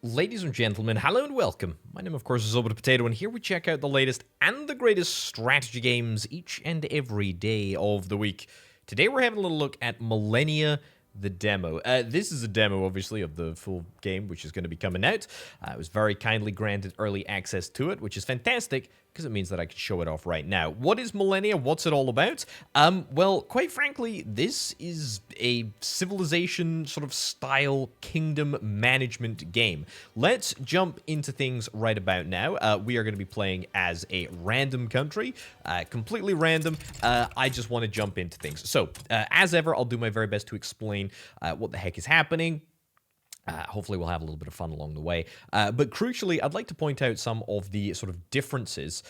Ladies and gentlemen, hello and welcome. My name, of course, is Orbital Potato, and here we check out the latest and the greatest strategy games each and every day of the week. Today, we're having a little look at Millennia, the demo. This is a demo, obviously, of the full game, which is going to be coming out. I was very kindly granted early access to it, which is fantastic, because it means that I can show it off right now. What is Millennia? What's it all about? Well, quite frankly, this is a civilization sort of style kingdom management game. Let's jump into things right about now. We are going to be playing as a random country, completely random. I just want to jump into things. So, as ever, I'll do my very best to explain what the heck is happening. Hopefully we'll have a little bit of fun along the way. But crucially, I'd like to point out some of the sort of differences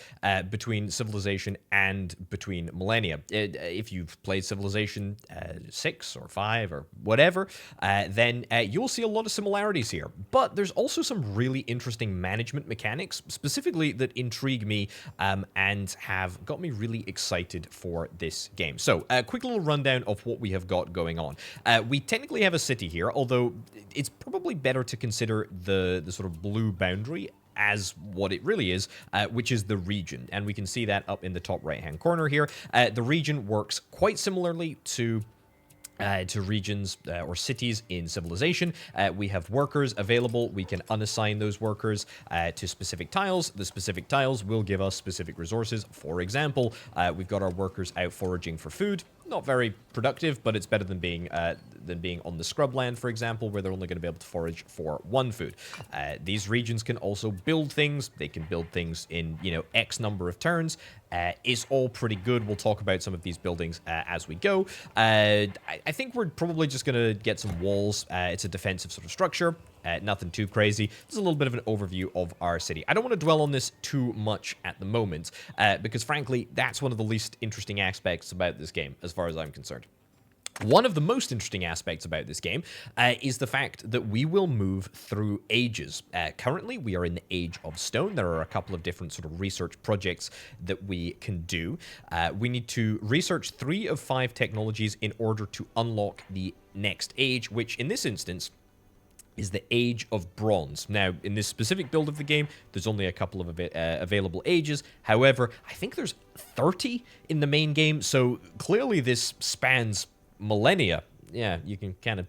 between Civilization and between Millennia. If you've played Civilization 6 or 5 or whatever, then you'll see a lot of similarities here. But there's also some really interesting management mechanics, specifically that intrigue me and have got me really excited for this game. So, a quick little rundown of what we have got going on. We technically have a city here, although it's probably better to consider the sort of blue boundary as what it really is, which is the region. And we can see that up in the top right-hand corner here. The region works quite similarly to regions or cities in Civilization. We have workers available. We can unassign those workers to specific tiles. The specific tiles will give us specific resources. For example, we've got our workers out foraging for food. Not very productive, but it's better than being on the scrubland, for example, where they're only going to be able to forage for one food. These regions can also build things. They can build things in, X number of turns. It's all pretty good. We'll talk about some of these buildings as we go. I think we're probably just going to get some walls. It's a defensive sort of structure. Nothing too crazy. This is a little bit of an overview of our city. I don't want to dwell on this too much at the moment, because frankly, that's one of the least interesting aspects about this game, as far as I'm concerned. One of the most interesting aspects about this game is the fact that we will move through ages. Currently, we are in the Age of Stone. There are a couple of different sort of research projects that we can do. We need to research 3 of 5 technologies in order to unlock the next age, which in this instance is the Age of Bronze. Now, in this specific build of the game, there's only a couple of available ages. However, I think there's 30 in the main game, so clearly this spans millennia. Yeah, you can kind of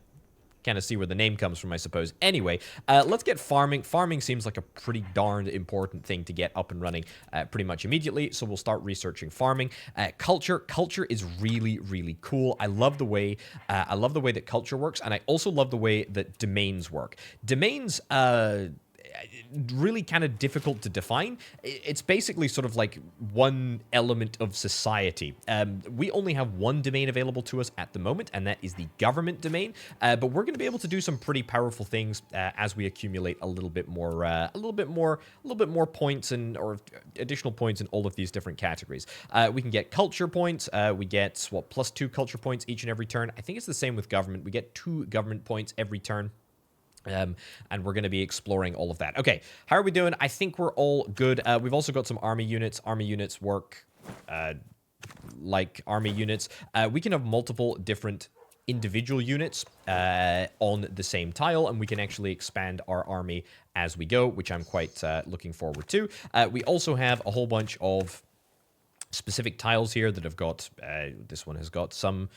see where the name comes from, I suppose. Anyway, let's get farming. Farming seems like a pretty darned important thing to get up and running pretty much immediately, so we'll start researching farming. Culture is really, really cool. I love the way that culture works, and I also love the way that domains work. Domains, really kind of difficult to define. It's basically sort of like one element of society. We only have one domain available to us at the moment, and that is the government domain. But we're going to be able to do some pretty powerful things as we accumulate a little bit more points or additional points in all of these different categories. We can get culture points. We get +2 culture points each and every turn. I think it's the same with government. We get 2 government points every turn. And we're going to be exploring all of that. Okay, how are we doing? I think we're all good. We've also got some army units. Army units work like army units. We can have multiple different individual units on the same tile, and we can actually expand our army as we go, which I'm quite looking forward to. We also have a whole bunch of specific tiles here that have got, this one has got some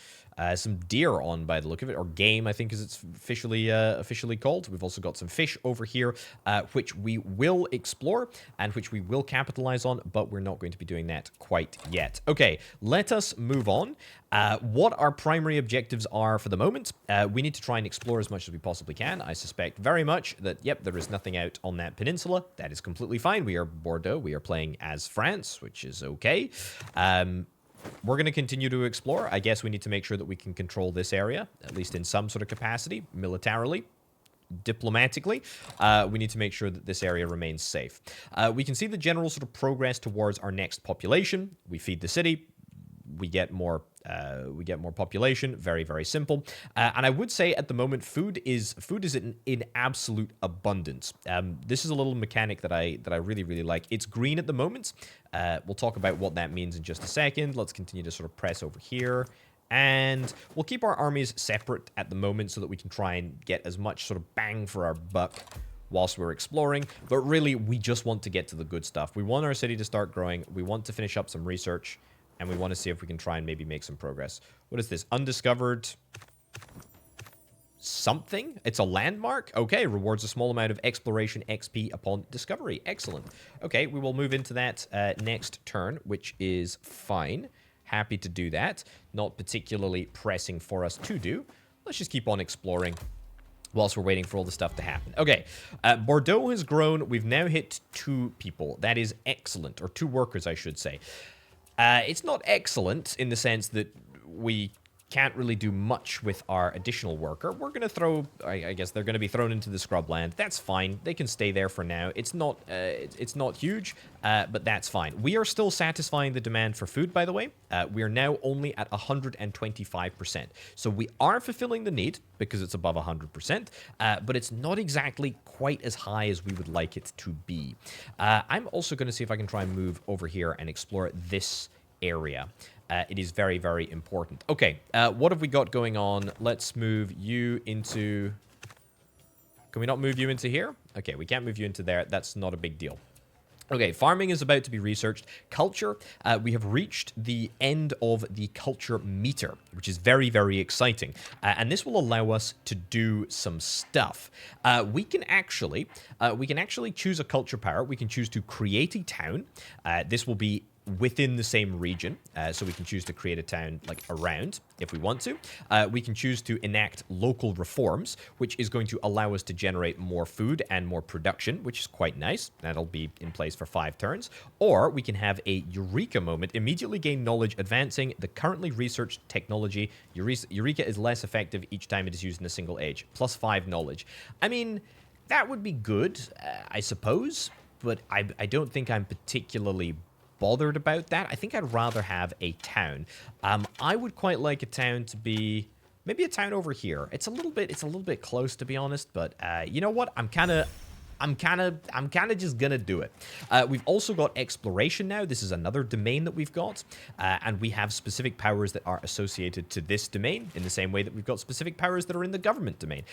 deer on by the look of it, or game, I think, as it's officially called. We've also got some fish over here, which we will explore and which we will capitalize on, but we're not going to be doing that quite yet. Okay, let us move on. What our primary objectives are for the moment, we need to try and explore as much as we possibly can. I suspect very much that, yep, there is nothing out on that peninsula. That is completely fine. We are Bordeaux. We are playing as France, which is okay. We're going to continue to explore. I guess we need to make sure that we can control this area, at least in some sort of capacity, militarily, diplomatically. We need to make sure that this area remains safe. We can see the general sort of progress towards our next population. We feed the city. We get more population. Very, very simple. And I would say at the moment, food is in absolute abundance. This is a little mechanic that I really, really like. It's green at the moment. We'll talk about what that means in just a second. Let's continue to sort of press over here. And we'll keep our armies separate at the moment so that we can try and get as much sort of bang for our buck whilst we're exploring. But really, we just want to get to the good stuff. We want our city to start growing. We want to finish up some research. And we want to see if we can try and maybe make some progress. What is this? Undiscovered something? It's a landmark? Okay, rewards a small amount of exploration XP upon discovery. Excellent. Okay, we will move into that next turn, which is fine. Happy to do that. Not particularly pressing for us to do. Let's just keep on exploring whilst we're waiting for all the stuff to happen. Okay, Bordeaux has grown. We've now hit 2 people. That is excellent. Or 2 workers, I should say. It's not excellent in the sense that we can't really do much with our additional worker. We're going to throw, I guess they're going to be thrown into the scrubland. That's fine. They can stay there for now. It's not huge, but that's fine. We are still satisfying the demand for food, by the way. We are now only at 125%. So we are fulfilling the need because it's above 100%, but it's not exactly quite as high as we would like it to be. I'm also going to see if I can try and move over here and explore this area. It is very, very important. Okay, what have we got going on? Let's move you into... Can we not move you into here? Okay, we can't move you into there. That's not a big deal. Okay, farming is about to be researched. Culture, we have reached the end of the culture meter, which is very, very exciting. And this will allow us to do some stuff. We can actually choose a culture power. We can choose to create a town. This will be within the same region, so we can choose to create a town like around if we want to. We can choose to enact local reforms, which is going to allow us to generate more food and more production, which is quite nice. That'll be in place for 5 turns. Or we can have a Eureka moment, immediately gain knowledge advancing the currently researched technology. Eureka is less effective each time it is used in a single age, plus 5 knowledge. I mean, that would be good, I suppose, but I don't think I'm particularly bothered about that. I think I'd rather have a town. I would quite like a town to be maybe a town over here. It's a little bit close, to be honest, but you know what? I'm kind of just gonna do it. We've also got exploration now. This is another domain that we've got, and we have specific powers that are associated to this domain in the same way that we've got specific powers that are in the government domain.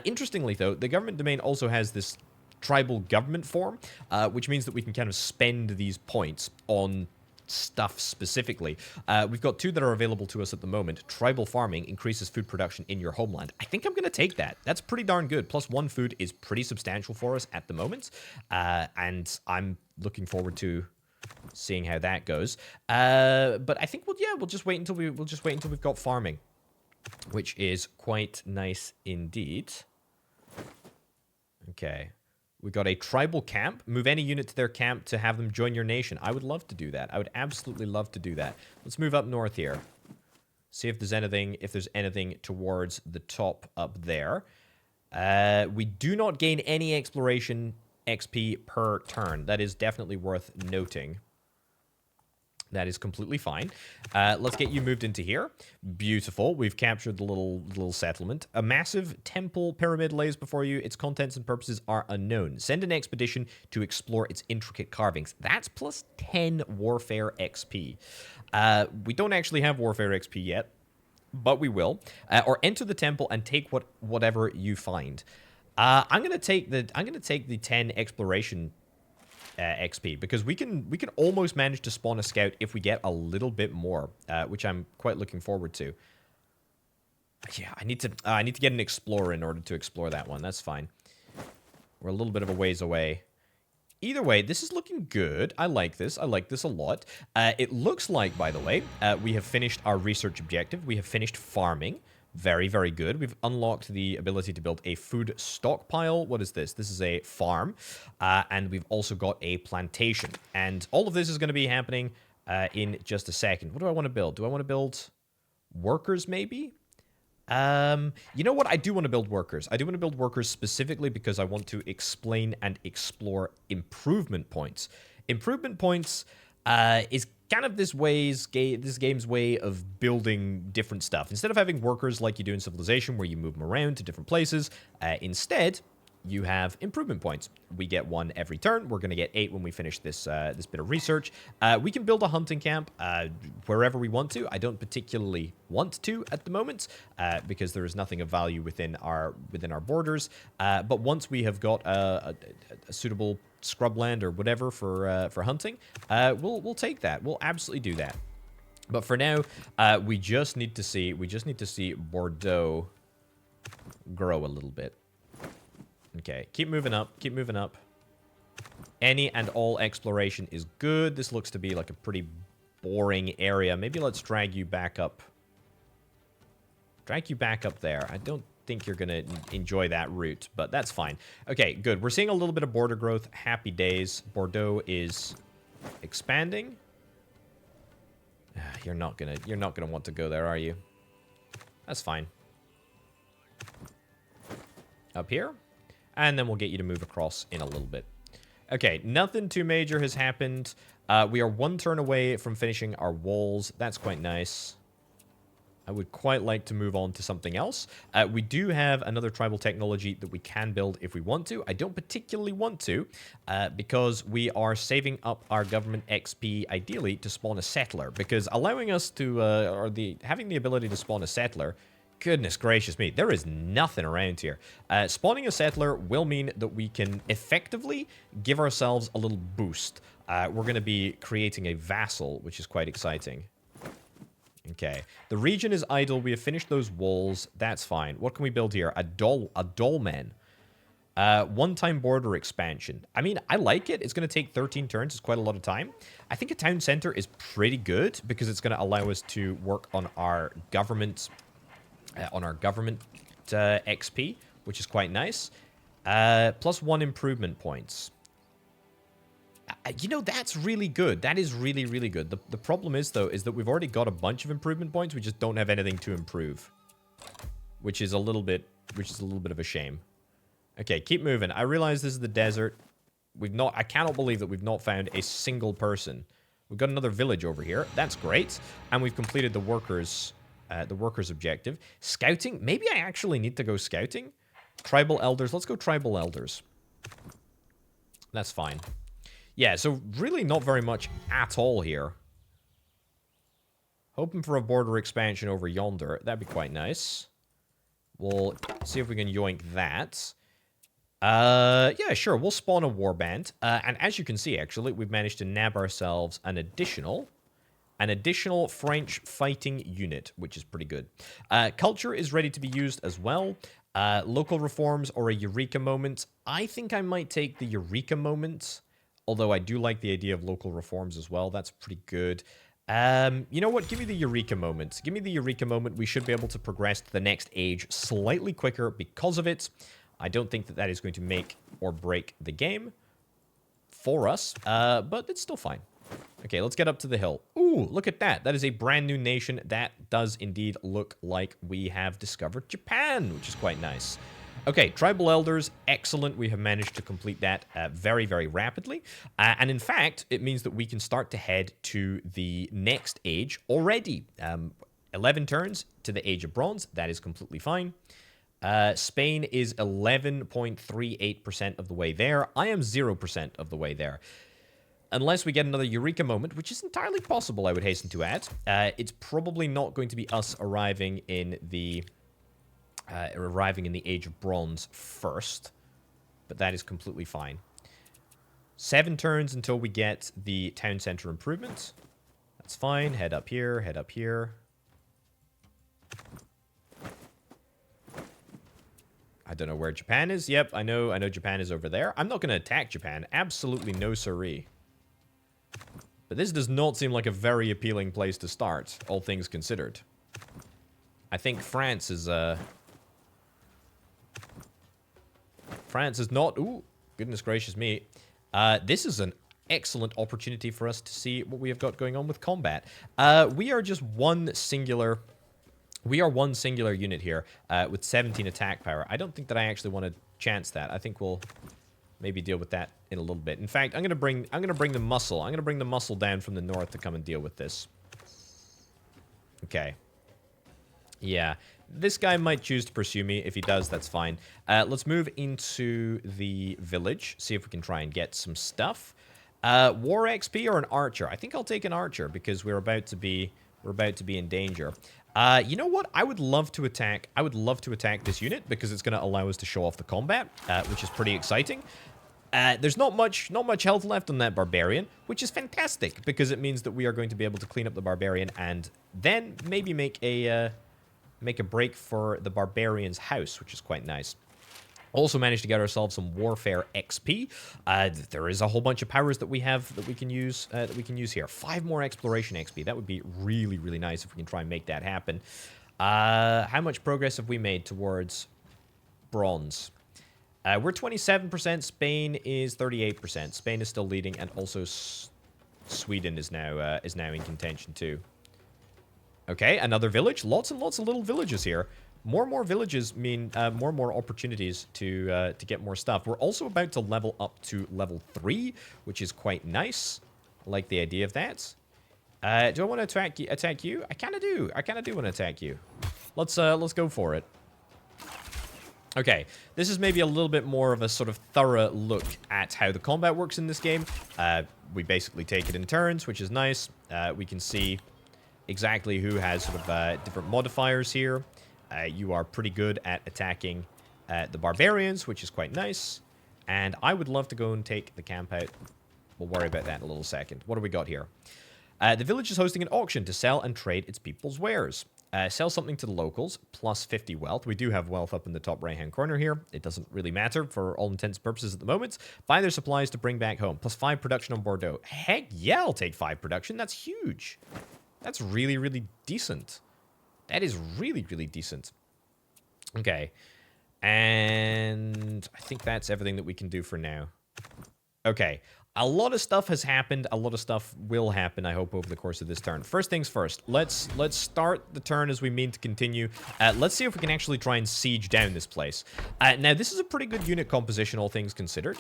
Interestingly, though, the government domain also has this tribal government form, which means that we can kind of spend these points on stuff specifically. We've got 2 that are available to us at the moment. Tribal farming increases food production in your homeland. I think I'm going to take that. That's pretty darn good. Plus 1 food is pretty substantial for us at the moment, and I'm looking forward to seeing how that goes. But I think we'll just wait until we've got farming, which is quite nice indeed. Okay. We got a tribal camp. Move any unit to their camp to have them join your nation. I would love to do that. I would absolutely love to do that. Let's move up north here. See if there's anything towards the top up there. We do not gain any exploration XP per turn. That is definitely worth noting. That is completely fine. Let's get you moved into here. Beautiful. We've captured the little settlement. A massive temple pyramid lays before you. Its contents and purposes are unknown. Send an expedition to explore its intricate carvings. That's plus 10 warfare XP. We don't actually have warfare XP yet, but we will. Or enter the temple and take whatever you find. I'm gonna take the 10 exploration XP, because we can almost manage to spawn a scout if we get a little bit more, which I'm quite looking forward to. Yeah, I need to get an explorer in order to explore that one. That's fine. We're a little bit of a ways away. Either way, this is looking good. I like this. I like this a lot. It looks like, by the way, we have finished our research objective. We have finished farming. Very, very good. We've unlocked the ability to build a food stockpile. What is this? This is a farm. And we've also got a plantation. And all of this is going to be happening in just a second. What do I want to build? Do I want to build workers, maybe? You know what? I do want to build workers. I do want to build workers specifically because I want to explain and explore improvement points. Improvement points is kind of this game's way of building different stuff. Instead of having workers like you do in Civilization, where you move them around to different places, instead, you have improvement points. We get 1 every turn. We're going to get 8 when we finish this this bit of research. We can build a hunting camp wherever we want to. I don't particularly want to at the moment because there is nothing of value within our borders. But once we have got a suitable scrubland or whatever for hunting, we'll take that. We'll absolutely do that. But for now, we just need to see Bordeaux grow a little bit. Okay, keep moving up, keep moving up. Any and all exploration is good. This looks to be like a pretty boring area. Maybe let's drag you back up. Drag you back up there. I don't think you're going to enjoy that route, but that's fine. Okay, good. We're seeing a little bit of border growth. Happy days. Bordeaux is expanding. You're not gonna want to go there, are you? That's fine. Up here. And then we'll get you to move across in a little bit. Okay, nothing too major has happened. We are 1 turn away from finishing our walls. That's quite nice. I would quite like to move on to something else. We do have another tribal technology that we can build if we want to. I don't particularly want to, because we are saving up our government XP, ideally, to spawn a settler. Because allowing us to, having the ability to spawn a settler, goodness gracious me, there is nothing around here. Spawning a settler will mean that we can effectively give ourselves a little boost. We're going to be creating a vassal, which is quite exciting. Okay, the region is idle. We have finished those walls. That's fine. What can we build here? A dolmen. One-time border expansion. I mean, I like it. It's going to take 13 turns. It's quite a lot of time. I think a town center is pretty good because it's going to allow us to work on our government, XP, which is quite nice. Plus 1 improvement points. You know, that's really good. That is really, really good. The problem is, though, is that we've already got a bunch of improvement points. We just don't have anything to improve, which is a little bit of a shame. Okay, keep moving. I realize this is the desert. I cannot believe that we've not found a single person. We've got another village over here. That's great. And we've completed the workers objective. Scouting. Maybe I actually need to go scouting. Tribal elders. Let's go tribal elders. That's fine. Yeah, so really not very much at all here. Hoping for a border expansion over yonder. That'd be quite nice. We'll see if we can yoink that. Yeah, sure. We'll spawn a warband. And as you can see, actually, we've managed to nab ourselves an additional French fighting unit, which is pretty good. Culture is ready to be used as well. Local reforms or a Eureka moment. I think I might take the Eureka moment. Although I do like the idea of local reforms as well. That's pretty good. You know what? Give me the Eureka moment. Give me the Eureka moment. We should be able to progress to the next age slightly quicker because of it. I don't think that is going to make or break the game for us. But it's still fine. Okay, let's get up to the hill. Ooh, look at that. That is a brand new nation. That does indeed look like we have discovered Japan, which is quite nice. Okay, tribal elders, excellent. We have managed to complete that very, very rapidly. And in fact, it means that we can start to head to the next age already. 11 turns to the Age of Bronze. That is completely fine. Spain is 11.38% of the way there. I am 0% of the way there. Unless we get another Eureka moment, which is entirely possible, I would hasten to add. It's probably not going to be us arriving in the Age of Bronze first, but that is completely fine. 7 turns until we get the town center improvements. That's fine. Head up here, head up here. I don't know where Japan is. Yep, I know Japan is over there. I'm not going to attack Japan. Absolutely no siree. But this does not seem like a very appealing place to start, all things considered. I think France is not... Ooh, goodness gracious me. This is an excellent opportunity for us to see what we have got going on with combat. We are just one singular unit here with 17 attack power. I don't think that I actually want to chance that. I think we'll maybe deal with that in a little bit. In fact, I'm gonna bring the muscle. I'm gonna bring the muscle down from the north to come and deal with this. Okay. Yeah, This guy might choose to pursue me. If he does, that's fine. Let's move into the village. See if we can try and get some stuff. War XP or an archer? I think I'll take an archer because we're about to be in danger. You know what? I would love to attack this unit because it's going to allow us to show off the combat, which is pretty exciting. There's not much health left on that barbarian, which is fantastic because it means that we are going to be able to clean up the barbarian and then maybe make a break for the barbarian's house, which is quite nice. Also managed to get ourselves some warfare XP. There is a whole bunch of powers that we have that we can use here. 5 more exploration XP. That would be really, really nice if we can try and make that happen. How much progress have we made towards bronze? We're 27%. Spain is 38%. Spain is still leading, and also Sweden is now in contention too. Okay, another village. Lots and lots of little villages here. More and more villages mean more and more opportunities to get more stuff. We're also about to level up to level 3, which is quite nice. I like the idea of that. Do I want to attack you? I kind of do. I kind of do want to attack you. Let's go for it. Okay, this is maybe a little bit more of a sort of thorough look at how the combat works in this game. We basically take it in turns, which is nice. We can see exactly who has sort of different modifiers here. You are pretty good at attacking the barbarians, which is quite nice. And I would love to go and take the camp out. We'll worry about that in a little second. What do we got here? The village is hosting an auction to sell and trade its people's wares. Sell something to the locals, plus 50 wealth. We do have wealth up in the top right-hand corner here. It doesn't really matter for all intents and purposes at the moment. Buy their supplies to bring back home, plus 5 production on Bordeaux. Heck yeah, I'll take 5 production. That's huge. That's really, really decent. That is really, really decent. Okay. And I think that's everything that we can do for now. Okay. A lot of stuff has happened. A lot of stuff will happen, I hope, over the course of this turn. First things first. Let's start the turn as we mean to continue. Let's see if we can actually try and siege down this place. Now, this is a pretty good unit composition, all things considered,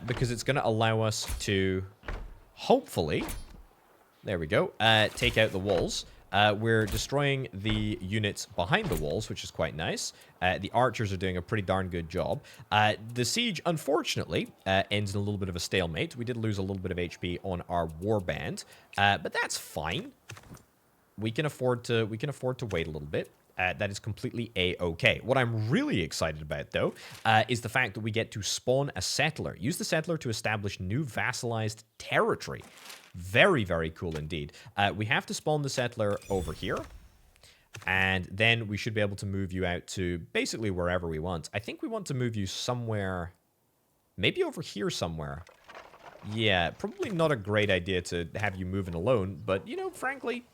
because it's going to allow us to, hopefully, there we go, take out the walls. We're destroying the units behind the walls, which is quite nice. The archers are doing a pretty darn good job. The siege, unfortunately, ends in a little bit of a stalemate. We did lose a little bit of HP on our warband, but that's fine. We can afford to wait a little bit. That is completely a-okay. What I'm really excited about, though, is the fact that we get to spawn a settler. Use the settler to establish new vassalized territory. Very, very cool indeed. We have to spawn the settler over here. And then we should be able to move you out to basically wherever we want. I think we want to move you somewhere. Maybe over here somewhere. Yeah, probably not a great idea to have you moving alone. But, you know, frankly,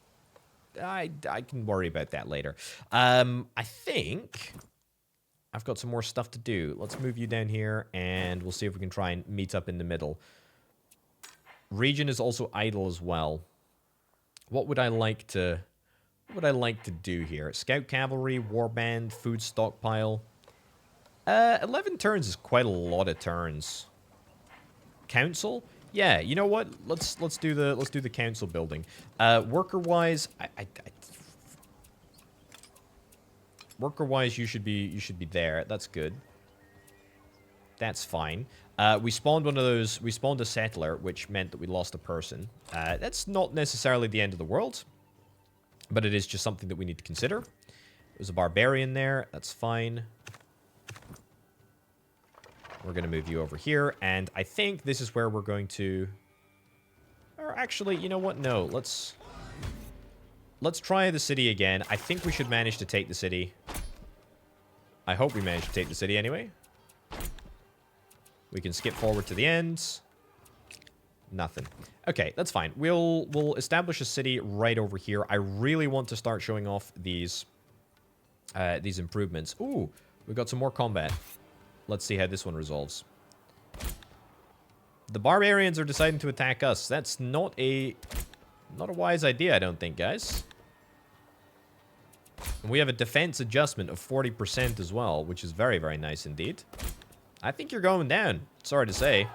I can worry about that later. I think I've got some more stuff to do. Let's move you down here, and we'll see if we can try and meet up in the middle. Region is also idle as well. What would I like to do here? Scout cavalry, warband, food stockpile. 11 turns is quite a lot of turns. Council? Yeah, you know what? Let's do the council building. Worker wise, worker wise, you should be there. That's good. That's fine. We spawned one of those. We spawned a settler, which meant that we lost a person. That's not necessarily the end of the world, but it is just something that we need to consider. There's a barbarian there. That's fine. We're going to move you over here, and I think this is where we're going to... Or actually, you know what? No, let's try the city again. I think we should manage to take the city. I hope we manage to take the city anyway. We can skip forward to the end. Nothing. Okay, that's fine. We'll establish a city right over here. I really want to start showing off these improvements. Ooh, we've got some more combat. Let's see how this one resolves. The barbarians are deciding to attack us. That's not a wise idea, I don't think, guys. And we have a defense adjustment of 40% as well, which is very, very nice indeed. I think you're going down. Sorry to say.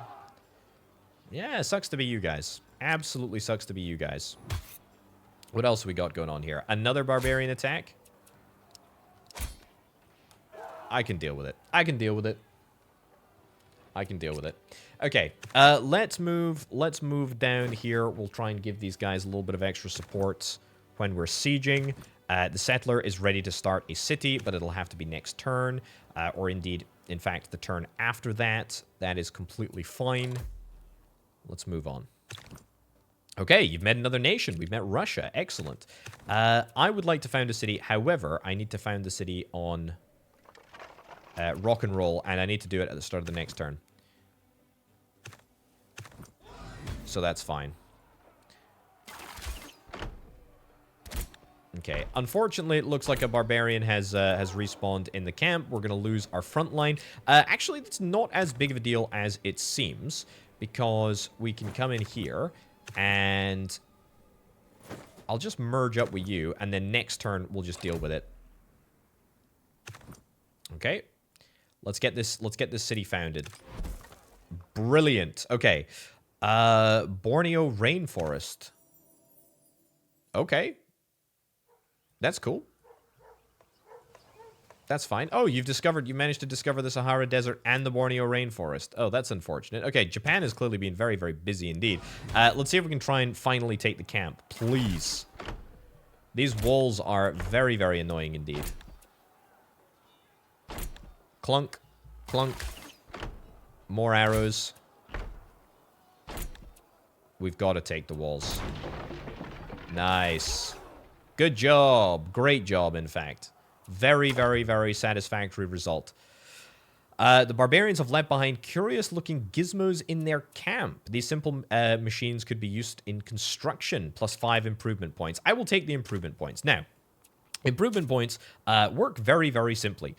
Yeah, it sucks to be you guys. Absolutely sucks to be you guys. What else we got going on here? Another barbarian attack. I can deal with it. I can deal with it. I can deal with it. Okay, let's move down here. We'll try and give these guys a little bit of extra support when we're sieging. The settler is ready to start a city, but it'll have to be next turn, or indeed, in fact, the turn after that. That is completely fine. Let's move on. Okay, you've met another nation. We've met Russia. Excellent. I would like to found a city. However, I need to found the city on rock and roll, and I need to do it at the start of the next turn. So that's fine. Okay. Unfortunately, it looks like a barbarian has respawned in the camp. We're going to lose our front line. Actually, it's not as big of a deal as it seems, because we can come in here, and I'll just merge up with you, and then next turn, we'll just deal with it. Okay. Let's get this city founded. Brilliant. Okay. Borneo rainforest. Okay. That's cool. That's fine. Oh, you managed to discover the Sahara Desert and the Borneo rainforest. Oh, that's unfortunate. Okay, Japan has clearly been very, very busy indeed. Let's see if we can try and finally take the camp. Please. These walls are very, very annoying indeed. Clunk. Clunk. More arrows. We've got to take the walls. Nice. Good job. Great job, in fact. Very, very, very satisfactory result. The barbarians have left behind curious-looking gizmos in their camp. These simple machines could be used in construction, plus 5 improvement points. I will take the improvement points. Now, improvement points work very, very simply.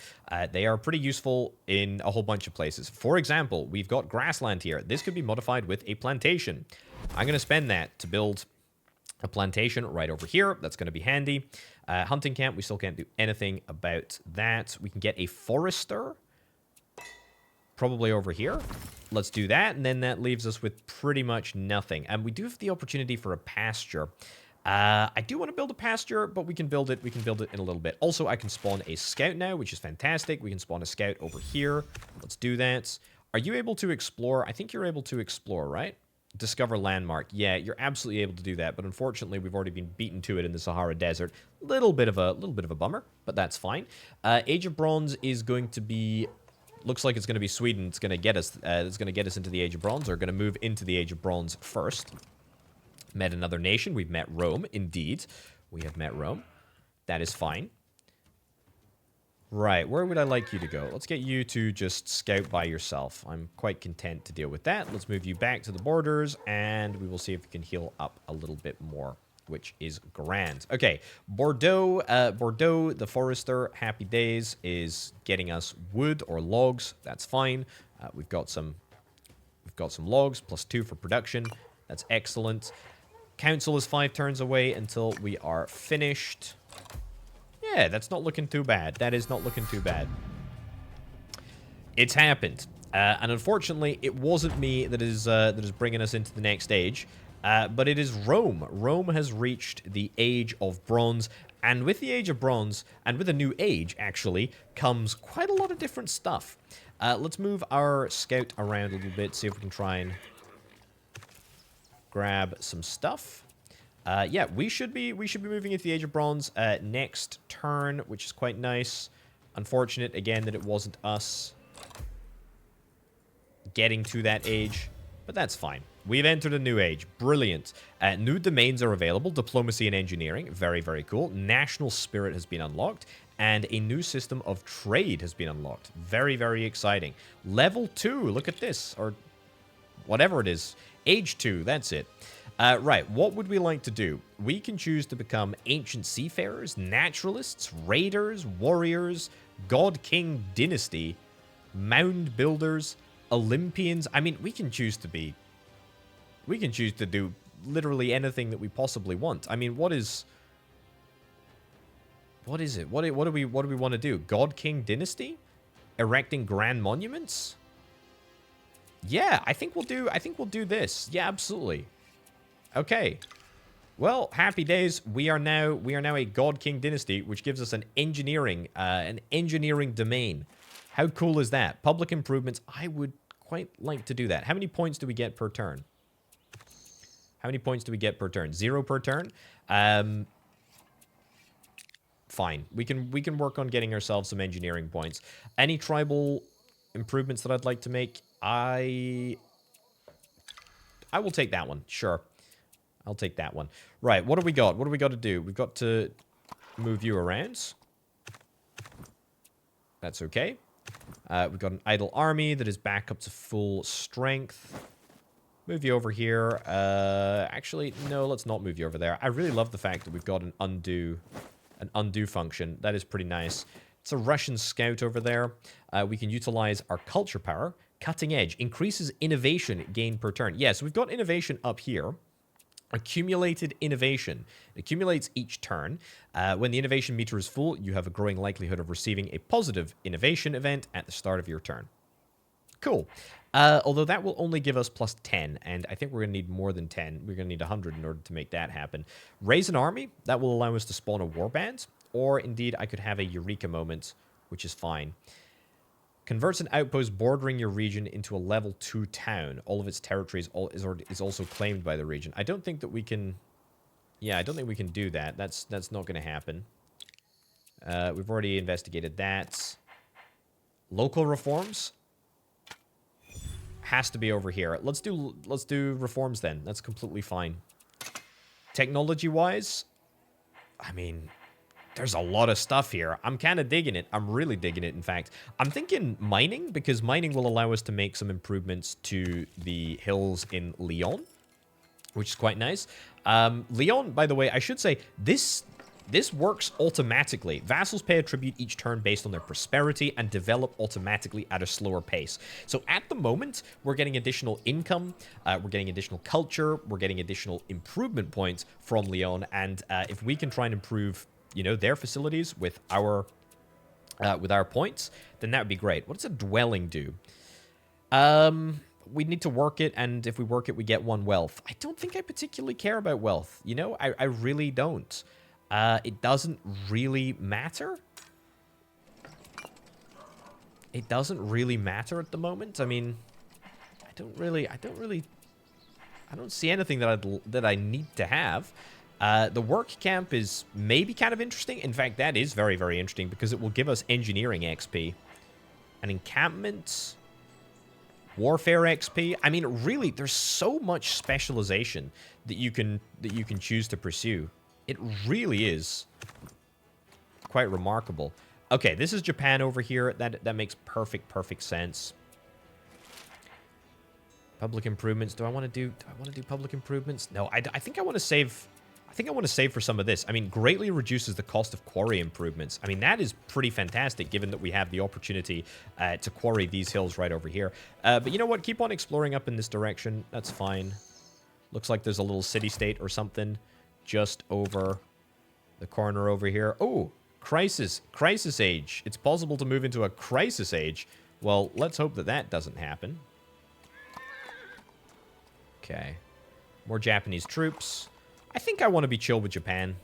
They are pretty useful in a whole bunch of places. For example, we've got grassland here. This could be modified with a plantation. I'm going to spend that to build a plantation right over here. That's going to be handy. Hunting camp, we still can't do anything about that. We can get a forester. Probably over here. Let's do that, and then that leaves us with pretty much nothing. And we do have the opportunity for a pasture. I do want to build a pasture, but we can build it. We can build it in a little bit. Also, I can spawn a scout now, which is fantastic. We can spawn a scout over here. Let's do that. Are you able to explore? I think you're able to explore, right? Discover landmark. Yeah, you're absolutely able to do that, but unfortunately, we've already been beaten to it in the Sahara Desert. Little bit of a bummer, but that's fine. Age of Bronze is going to be. Looks like it's going to be Sweden. It's going to get us. It's going to get us into the Age of Bronze. Or going to move into the Age of Bronze first. Met another nation. We've met Rome. Indeed, we have met Rome. That is fine. Right, where would I like you to go? Let's get you to just scout by yourself. I'm quite content to deal with that. Let's move you back to the borders, and we will see if we can heal up a little bit more, which is grand. Okay, Bordeaux, the forester, happy days, is getting us wood or logs. That's fine. We've got some logs, plus 2 for production. That's excellent. Council is 5 turns away until we are finished. Yeah, that's not looking too bad. That is not looking too bad. It's happened. And unfortunately, it wasn't me that is bringing us into the next stage. But it is Rome. Rome has reached the Age of Bronze. And with the Age of Bronze, and with a new age, actually, comes quite a lot of different stuff. Let's move our scout around a little bit, see if we can try and grab some stuff. Yeah, we should be moving into the Age of Bronze next turn, which is quite nice. Unfortunate, again, that it wasn't us getting to that age, but that's fine. We've entered a new age. Brilliant. New domains are available. Diplomacy and engineering. Very, very cool. National spirit has been unlocked, and a new system of trade has been unlocked. Very, very exciting. Level 2. Look at this, or whatever it is. Age 2. That's it. Right, what would we like to do? We can choose to become ancient seafarers, naturalists, raiders, warriors, god king dynasty, mound builders, Olympians. I mean, we can choose to do literally anything that we possibly want. I mean, what is it? What do we want to do? God king dynasty? Erecting grand monuments? Yeah, I think we'll do this. Yeah, absolutely. Okay. Well, happy days. We are now a God King dynasty, which gives us an engineering domain. How cool is that? Public improvements. I would quite like to do that. How many points do we get per turn? How many points do we get per turn? 0 per turn? Fine. We can work on getting ourselves some engineering points. Any tribal improvements that I'd like to make? I will take that one. Sure. I'll take that one. Right, what do we got? What do we got to do? We've got to move you around. That's okay. We've got an idle army that is back up to full strength. Move you over here. Actually, no, let's not move you over there. I really love the fact that we've got an undo function. That is pretty nice. It's a Russian scout over there. We can utilize our culture power. Cutting edge. Increases innovation gain per turn. Yeah, so we've got innovation up here. Accumulated innovation. It accumulates each turn. When the innovation meter is full, you have a growing likelihood of receiving a positive innovation event at the start of your turn. Cool. Although that will only give us plus 10, and I think we're going to need more than 10. We're going to need 100 in order to make that happen. Raise an army. That will allow us to spawn a warband, or indeed I could have a Eureka moment, which is fine. Converts an outpost bordering your region into a level 2 town. All of its territory is also claimed by the region. I don't think that we can... Yeah, I don't think we can do that. That's not going to happen. We've already investigated that. Local reforms has to be over here. Let's do reforms then. That's completely fine. Technology-wise, I mean... There's a lot of stuff here. I'm kind of digging it. I'm really digging it, in fact. I'm thinking mining, because mining will allow us to make some improvements to the hills in Lyon, which is quite nice. Lyon, by the way, I should say, this works automatically. Vassals pay a tribute each turn based on their prosperity and develop automatically at a slower pace. So at the moment, we're getting additional income, we're getting additional culture, we're getting additional improvement points from Lyon, and if we can try and improve... you know, their facilities with our points, then that would be great. What does a dwelling do? We need to work it, and if we work it, we get 1 wealth. I don't think I particularly care about wealth. You know, I really don't. It doesn't really matter. It doesn't really matter at the moment. I mean, I don't see anything that I need to have. The work camp is maybe kind of interesting. In fact, that is very, very interesting because it will give us engineering XP. An encampment, warfare XP. I mean, really, there's so much specialization that you can choose to pursue. It really is quite remarkable. Okay, this is Japan over here. That makes perfect sense. Public improvements. Do I want to do public improvements? No, I think I want to save. I think I want to save for some of this. I mean, greatly reduces the cost of quarry improvements. I mean, that is pretty fantastic, given that we have the opportunity to quarry these hills right over here. But you know what? Keep on exploring up in this direction. That's fine. Looks like there's a little city-state or something just over the corner over here. Oh, crisis age. It's possible to move into a crisis age. Well, let's hope that that doesn't happen. Okay. More Japanese troops. I think I want to be chill with Japan.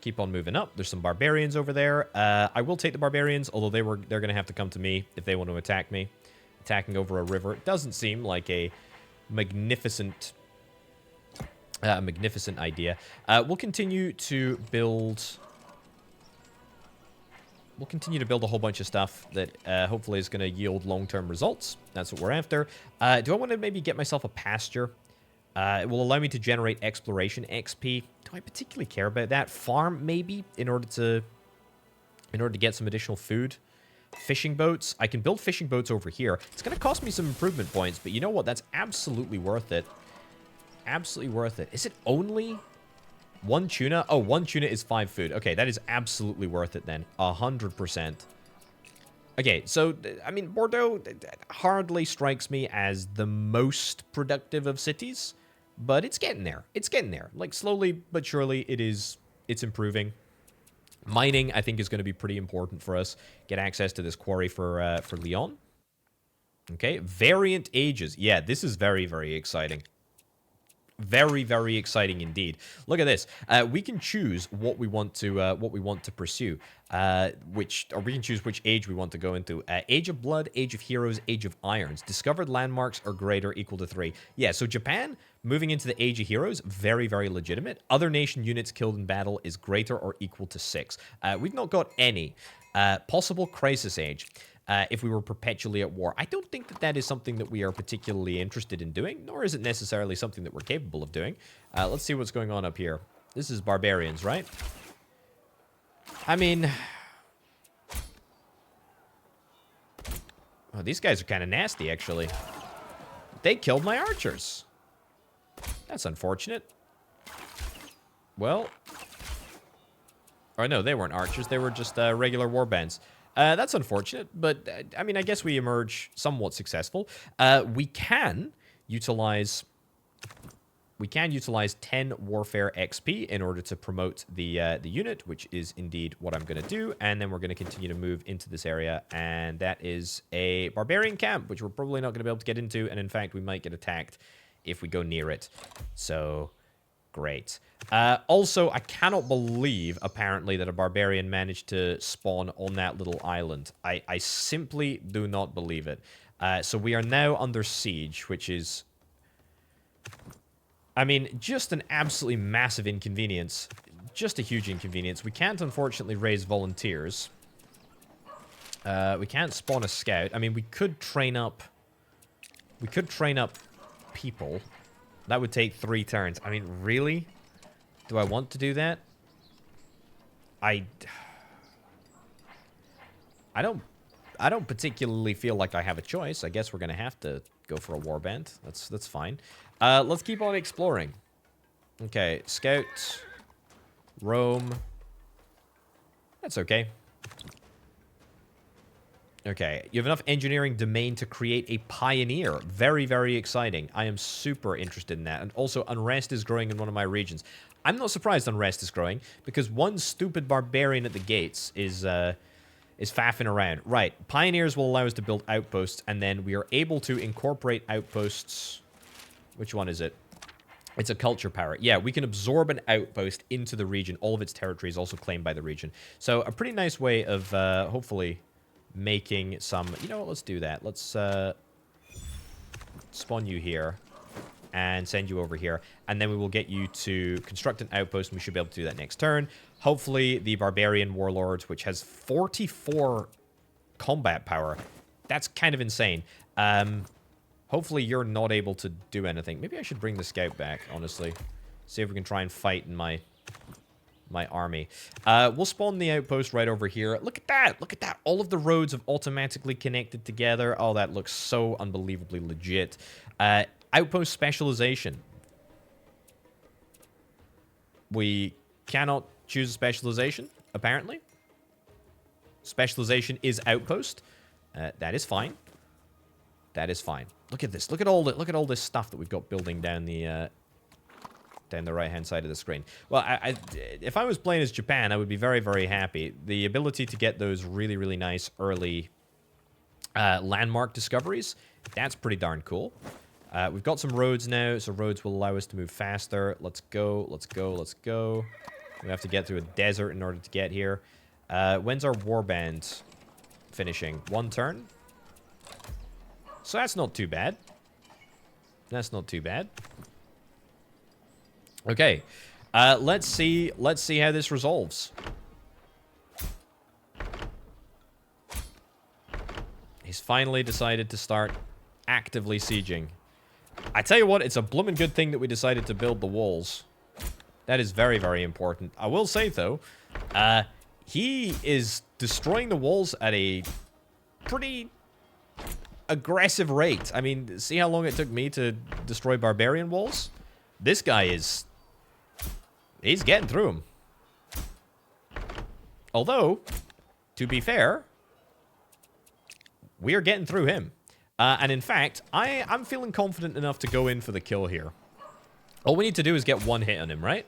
Keep on moving up. There's some barbarians over there. I will take the barbarians, although they're going to have to come to me if they want to attack me. Attacking over a river. It doesn't seem like a magnificent idea. We'll continue to build... We'll continue to build a whole bunch of stuff that hopefully is going to yield long-term results. That's what we're after. Do I want to maybe get myself a pasture? It will allow me to generate exploration XP. Do I particularly care about that? Farm, maybe, in order to get some additional food. Fishing boats. I can build fishing boats over here. It's going to cost me some improvement points, but you know what? That's absolutely worth it. Absolutely worth it. Is it only... 1 tuna? Oh, 1 tuna is 5 food. Okay, that is absolutely worth it then. 100%. Okay, so, I mean, Bordeaux hardly strikes me as the most productive of cities, but it's getting there. It's getting there. Like, slowly but surely, it's improving. Mining, I think, is going to be pretty important for us. Get access to this quarry for Lyon. Okay, variant ages. Yeah, this is very, very exciting. Very, very exciting indeed. Look at this. We can choose what we want to pursue. Or we can choose which age we want to go into. Age of Blood, Age of Heroes, Age of Irons. Discovered landmarks are greater, equal to 3. Yeah, so Japan moving into the Age of Heroes, very, very legitimate. Other nation units killed in battle is greater or equal to 6. We've not got any. Possible Crisis Age. If we were perpetually at war. I don't think that that is something that we are particularly interested in doing, nor is it necessarily something that we're capable of doing. Let's see what's going on up here. This is barbarians, right? I mean... Oh, these guys are kind of nasty, actually. They killed my archers. That's unfortunate. Well... Oh, no, they weren't archers. They were just regular warbands. That's unfortunate, but I mean, I guess we emerge somewhat successful. We can utilize 10 warfare XP in order to promote the unit, which is indeed what I'm going to do. And then we're going to continue to move into this area, and that is a barbarian camp, which we're probably not going to be able to get into. And in fact, we might get attacked if we go near it. So great. Also, I cannot believe, apparently, that a barbarian managed to spawn on that little island. I simply do not believe it. So we are now under siege, which is... I mean, just an absolutely massive inconvenience. Just a huge inconvenience. We can't, unfortunately, raise volunteers. We can't spawn a scout. I mean, we could train up... We could train up people. That would take 3 turns. I mean, really? Do I want to do that? I don't particularly feel like I have a choice. I guess we're gonna have to go for a warband. That's fine. Let's keep on exploring. Okay, scout, roam. That's okay. Okay, you have enough engineering domain to create a pioneer. Very, very exciting. I am super interested in that. And also, unrest is growing in one of my regions. I'm not surprised unrest is growing, because one stupid barbarian at the gates is faffing around. Right, pioneers will allow us to build outposts, and then we are able to incorporate outposts. Which one is it? It's a culture power. Yeah, we can absorb an outpost into the region. All of its territory is also claimed by the region. So a pretty nice way of hopefully making some... You know what, let's do that. Let's spawn you here and send you over here. And then we will get you to construct an outpost, and we should be able to do that next turn. Hopefully the Barbarian Warlords, which has 44 combat power. That's kind of insane. Hopefully you're not able to do anything. Maybe I should bring the scout back, honestly. See if we can try and fight in my army. We'll spawn the outpost right over here. Look at that! Look at that! All of the roads have automatically connected together. Oh, that looks so unbelievably legit. Outpost specialization. We cannot choose a specialization, apparently. Specialization is outpost. That is fine. That is fine. Look at this. Look at all this stuff that we've got building down the right-hand side of the screen. Well, if I was playing as Japan, I would be very, very happy. The ability to get those really, really nice early landmark discoveries, that's pretty darn cool. We've got some roads now, so roads will allow us to move faster. Let's go, let's go, let's go. We have to get through a desert in order to get here. When's our warband finishing? 1 turn? So that's not too bad. That's not too bad. Okay, let's see how this resolves. He's finally decided to start actively sieging. I tell you what, it's a bloomin' good thing that we decided to build the walls. That is very, very important. I will say, though, he is destroying the walls at a pretty aggressive rate. I mean, see how long it took me to destroy barbarian walls? This guy is... He's getting through them. Although, to be fair, we are getting through him. And in fact, I'm feeling confident enough to go in for the kill here. All we need to do is get 1 hit on him, right?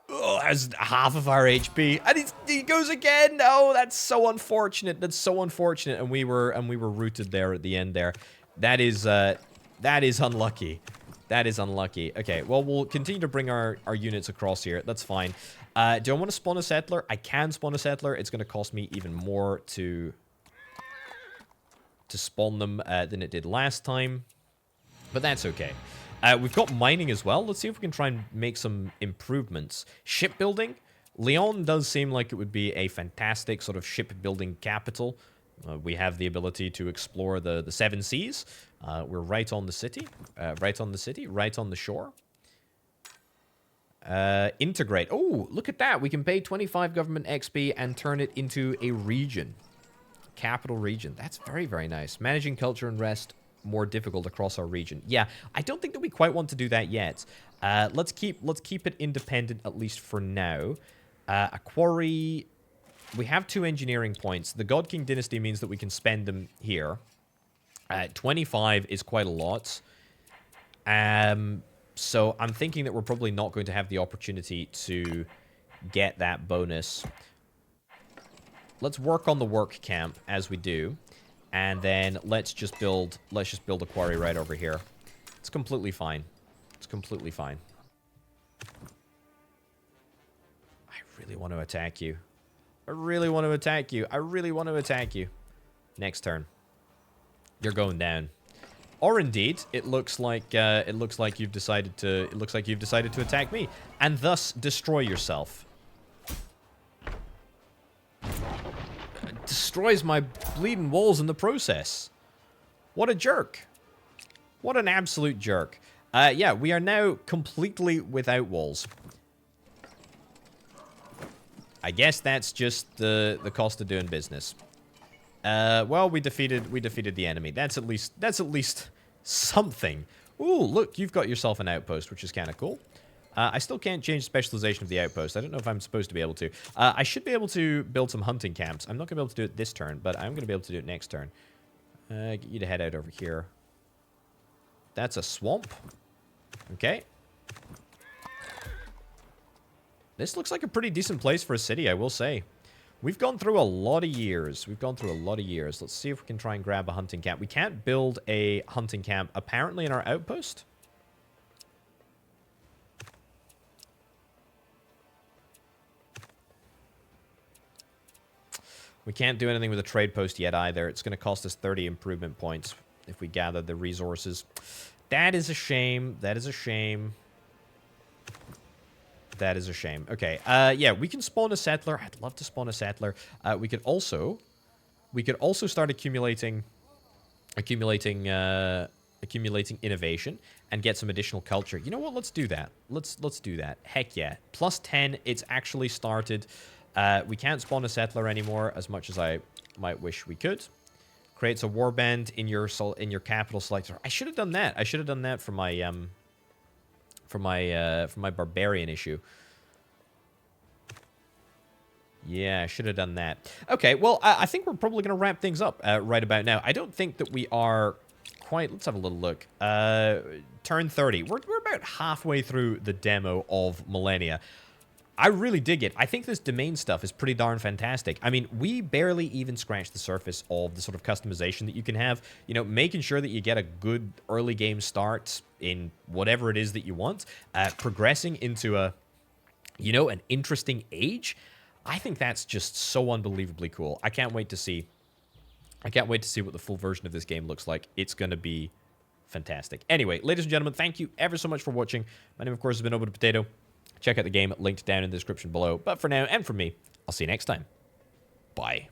Oh, that's half of our HP. And he goes again! Oh, that's so unfortunate. That's so unfortunate. And we were rooted there at the end there. That is unlucky. That is unlucky. Okay, well, we'll continue to bring our units across here. That's fine. Do I want to spawn a settler? I can spawn a settler. It's going to cost me even more to spawn them than it did last time. But that's okay. We've got mining as well. Let's see if we can try and make some improvements. Shipbuilding. Lyon does seem like it would be a fantastic sort of shipbuilding capital. We have the ability to explore the seven seas. We're right on the city. Right on the shore. Integrate. Oh, look at that. We can pay 25 government XP and turn it into a region. Capital region. That's very, very nice. Managing culture and rest more difficult across our region. Yeah, I don't think that we quite want to do that yet. Let's keep it independent, at least for now. A quarry. We have 2 engineering points. The God King dynasty means that we can spend them here. 25 is quite a lot. So I'm thinking that we're probably not going to have the opportunity to get that bonus. Let's work on the work camp as we do. And then let's just build a quarry right over here. It's completely fine. It's completely fine. I really want to attack you. I really want to attack you. I really want to attack you. Next turn. You're going down. Or indeed, it looks like you've decided to attack me and thus destroy yourself. Destroys my bleeding walls in the process. What a jerk. What an absolute jerk. Yeah, we are now completely without walls. I guess that's just the cost of doing business. Well, we defeated the enemy. That's at least something. Ooh, look, you've got yourself an outpost, which is kind of cool. I still can't change specialization of the outpost. I don't know if I'm supposed to be able to. I should be able to build some hunting camps. I'm not going to be able to do it this turn, but I'm going to be able to do it next turn. Get you to head out over here. That's a swamp. Okay. This looks like a pretty decent place for a city, I will say. We've gone through a lot of years. Let's see if we can try and grab a hunting camp. We can't build a hunting camp, apparently, in our outpost. We can't do anything with a trade post yet either. It's going to cost us 30 improvement points if we gather the resources. That is a shame. That is a shame. That is a shame. Okay. Yeah, we can spawn a settler. I'd love to spawn a settler. We could also start accumulating innovation and get some additional culture. You know what? Let's do that. Let's do that. Heck yeah. Plus 10. It's actually started. We can't spawn a settler anymore, as much as I might wish we could. Creates a warband in your capital selector. I should have done that. I should have done that for my barbarian issue. Yeah, I should have done that. Okay, well, I think we're probably going to wrap things up right about now. I don't think that we are quite... Let's have a little look. Turn 30. We're about halfway through the demo of Millennia. I really dig it. I think this domain stuff is pretty darn fantastic. I mean, we barely even scratched the surface of the sort of customization that you can have. You know, making sure that you get a good early game start in whatever it is that you want. Progressing into an interesting age. I think that's just so unbelievably cool. I can't wait to see what the full version of this game looks like. It's going to be fantastic. Anyway, ladies and gentlemen, thank you ever so much for watching. My name, of course, has been Orbital Potato. Check out the game linked down in the description below. But for now, and from me, I'll see you next time. Bye.